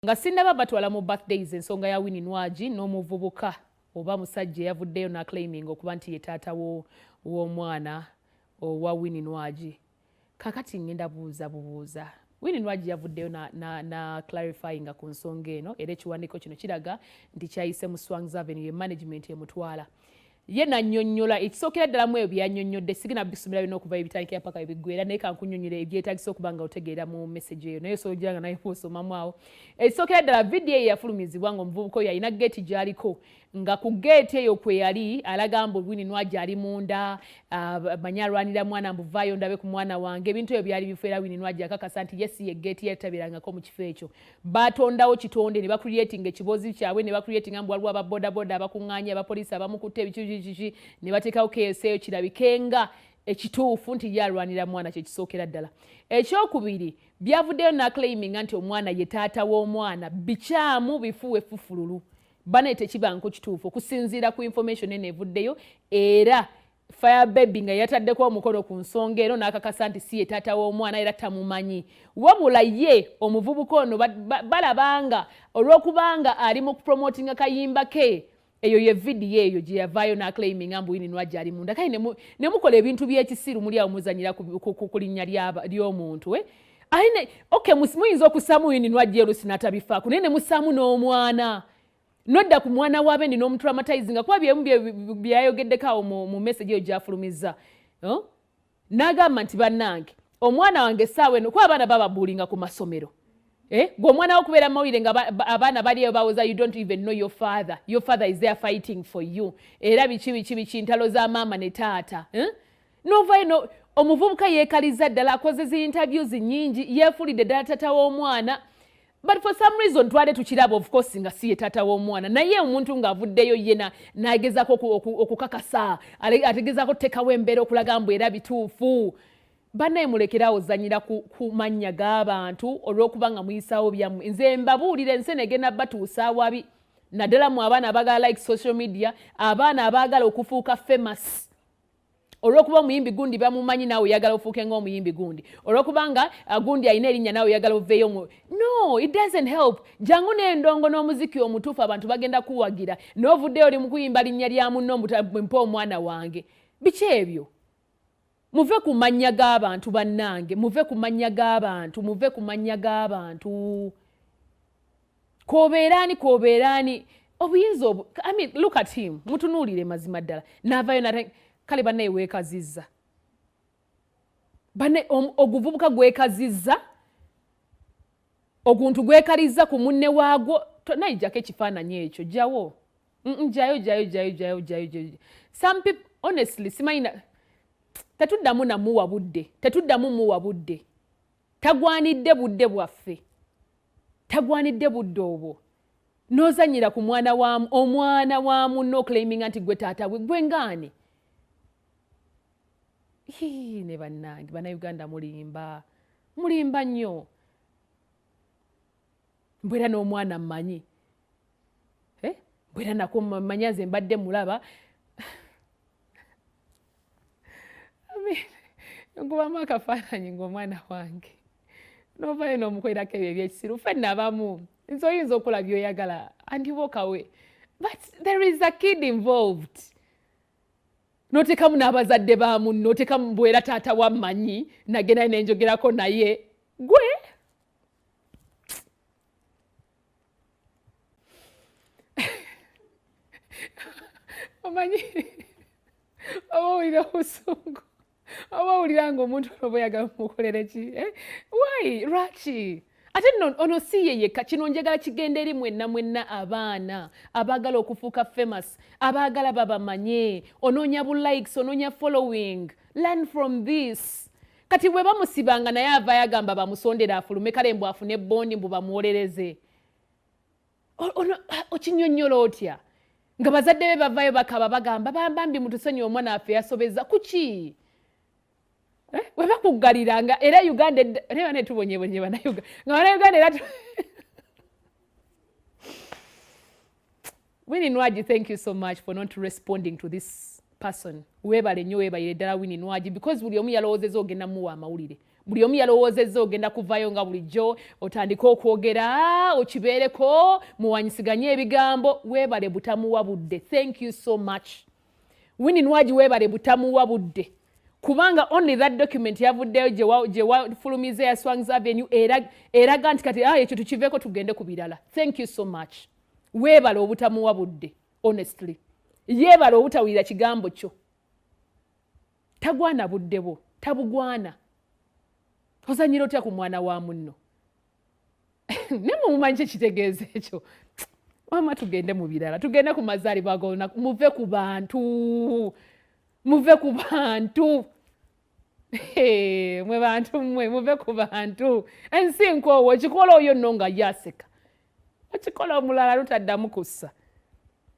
nga sinnaba batwala mu birthdays ensonga ya Winnie Nwagi n'omuvubuka oba musajja yavuddeyo n'aclaiming okuba nti ye taata w'omwana owa Winnie Nwagi. Kakati ngenda buuza Winnie Nwagi yavuddeyo na clarifying ku nsonga eno era ekiwandiiko kino kiraga nti kyayise mu Swangs Avenue ye management emutwala. Ye nannyonnyola ekisookera ddala mu ebyo byannyonnyodde sigenda bisomera bino okuva ebitandikira paka ebiggwera naye kankunnyonnyola ebyetaagisa okuba nga otegeera mu message eyo naye osobola nga naye osomamu awo. Ekisookera ddala vidiyo eyo yafulumizibwa ng'omuvubuka oyo alina geeti gy'aliko nga ku geeti eyo kwe yali alaga mbu Winnie Nwagi ali munda manyi alwanira mwana mbuvaayo ndabe ku mwana wange ebintu ebyo byali bifeera Winnie Nwagi akakasa nti yesi ye geeti yetabirangako mu kifo ekyo. Batondawo kitonde ne bakuliyetinga ekibozi kyabwe ne bakuliyetinga mbu waliwo ababodaboda abakuŋŋaanya abapoliisi abamukutte ebikiiki ne bateekawo keesi eyo kirabikenga ekituufu nti ye alwanira mwana kye kisookera ddala. Ekyokubiri byavuddeyo n'aclaiminga nti omwana ye taata w'omwana bikyamu bifuwe fufululu. Bana tekibanko kituufu okusinziira ku information eno evuddeyo era Fire Baby nga yataddeko omukono ku nsonga eno n'akakasa nti si ye taata w'omwana era tamumanyi. Wabula ye omuvubuka ono balabanga olw'okubanga ali mu kupromotinga kayimba ke eyo ye vidiyo eyo gye yavaayo n'aclaiminga mbu Winnie Nwagi ali munda kale ne mukola ebintu by'ekisiru muli awo muzanyira ku linnya ly'omuntu. Okay, muyinza okusaamu Winnie Nwagi oluusi n'atabifaako naye ne musaamu n'omwana. Nodda ku mwana wabe ndi n'omutraumatizinga kuba byemu byayogeddeko awo mu message eyo gy'afulumiza. N'agamba nti bannange omwana wange essaawa eno kuba abaana bababuulinga ku masomero. Gwe omwana wo kubeera mawulire nga abaana baliyo bawoza you don't even know your father. Your father is there fighting for you. Era biki ntalo za maama ne taata. Novayo omuvubuka yeekaliza ddala akoze zi interviews nnyingi yeefulidde ddala taata w'omwana. But for some reason twale tukiraba of course nga si ye taata w'omwana naye omuntu ng'avuddeyo ye n'agezaako okukakasa ategezaako okuteekawo embeera okulaga mbu era bituufu. Bannaye mulekerawo ozanyira ku mannya g'abantu olw'okuba nga muyisaawo byammwe. Nze mbabuulira ensi egenda batuusa awabi naddala mu abaana abaagala like social media abaana abaagala okufuuka famous. Olw'okuba omuyimbi gundi bamumanyi naawe oyagala ofuuke ng'omuyimbi gundi. Olw'okubanga gundi alina erinnya naawe oyagala oveeyo mu. No, it doesn't help. Jangu n'endongo n'omuziki omutuufu abantu bagenda kuwagira. N'ovuddeyo oli mu kuyimba linnya lya munno mpa omwana wange. Biki ebyo? Muve ku mannya g'abantu bannange. Muve ku mannya g'abantu. K'obeeraani. Obuyinza I mean, look at him. Mutunuulire mazima ddala. N'avaayo kale bannaye weekazizza. Bannaye oguvubuka gwekazizza. Oguntu gwekalizza ku munne waagwo. Nayijjako ekifaananyi ekyo. Jjawo. Jayo. Some people, honestly, simayina. Tetuddamu namuwa budde. Tagwanidde budde bwaffe. Tagwanidde budde obwo. N'ozanyira ku omwana wa munno oclaiminga nti gwe taata we gwe ngaani. Ne bannange bannayuganda mulimba nnyo. Mbwera n'omwana mmanyi. Mbwera nako mmanyi nze mbadde mulaba. Nkubamu akafaananyi ng'omwana wange. N'ovaayo n'omukolerako ebyo ebyekisiru. Ffenna abamu nze oyinza okola by'oyagala andibokawe. But there is a kid involved. N'otekamu n'abazadde ba munno, n'otekamu bwera taata wammanyi, nagenda nenjogerako naye. Gwe? Omanyi, oba owulira obusungu. Oba owulira ng'omuntu oba oyagala mukolere ki? Why? Lwaki? Ate nno ono si ye yekka kino njagala kigenda eri mwenna abaana abaagala okufuuka famous abaagala babamanye onoonya bu likes onoonya following. Learn from this. Kati bwe bamusibanga naye avaayo agamba bamusondera afulume kale mbu afune bondi mbu bamuwolereze. Okinyonnyola otya? Nga bazadde be bavaayo bakaba bagamba bambi mutusonyiwe omwana waffe yasobeza kuki? Bwe bakuggaliranga era Uganda era ne tubonyebonye bannayuganda nga bannayuganda era Winnie Nwagi, thank you so much for not responding to this person. Weebale nnyo weebalire ddala Winnie Nwagi because buli omu yalowoozezza ogenda muwa amawulire. buli omu yalowoozezza ogenda kuvayo nga bulijjo otandika okwogera okibeereko muwanyisiganye ebigambo. Weebale butamuwa budde. Thank you so much. Winnie Nwagi weebale butamuwa budde. Kubanga only that document yavuddeyo gye wafulumiza ya Swangs Avenue eraga nti kati ekyo tukiveeko tugende ku birala. Thank you so much. Weebale obutamuwa budde. Honestly. Yeebale obutawulira kigambo kyo. Tagwana budde bwo. Tabugwana. Ozanyira otya ku mwana wa munno. Ne mumanyi kye kitegeeza ekyo. Mama tugende mu birala. Tugende ku mazaalibwa g'olunaku. Muve ku bantu. Muve ku bantu. Mwe bantu mwe muve ku bantu. Ensi nkoowo ekikola oyo nno nga yaseka. Ekikola omulala lutaddamu kussa.